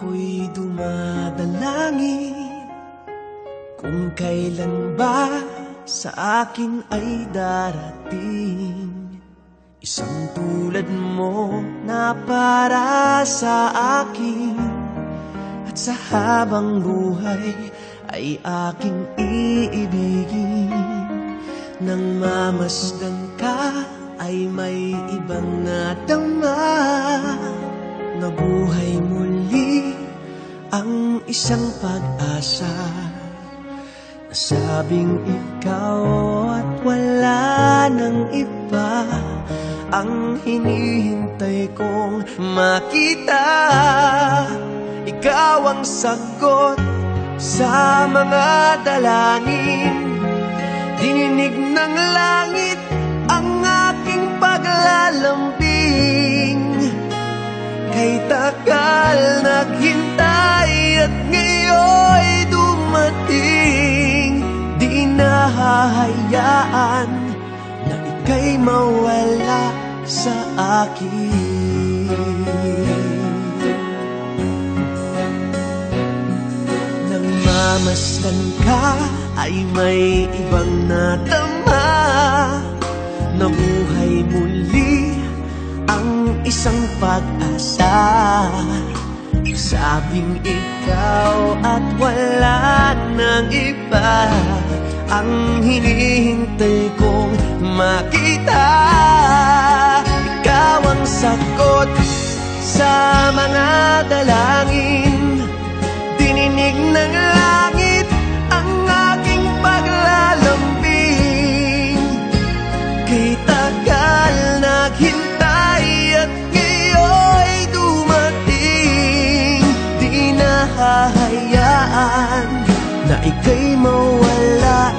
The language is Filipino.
Ako'y dumadalangin kung kailan ba sa akin ay darating isang tulad mo na para sa akin, at sa habang buhay ay aking iibigin. Nang mamasdan ka ay may ibang nadama, nabuhay muli ang isang pag-asa. Nasabing ikaw at wala nang iba ang hinihintay kong makita. Ikaw ang sagot sa mga dalangin, dininig ng langit ang aking paglalambing. Kay tagal naghintay at ngayon'y dumating, di nahahayaan na ika'y mawala sa akin. Nang mamasdan ka ay may ibang nadama, nabuhay muli ang isang pag-asa. Sabing ikaw at wala nang iba ang hinihintay kong makita. Ikaw ang sagot sa mga dalangin, dininig ng langit ang aking paglalambing. Kay tagal naghintay at ngayon'y dumating, di nahahayaan na ika'y mawala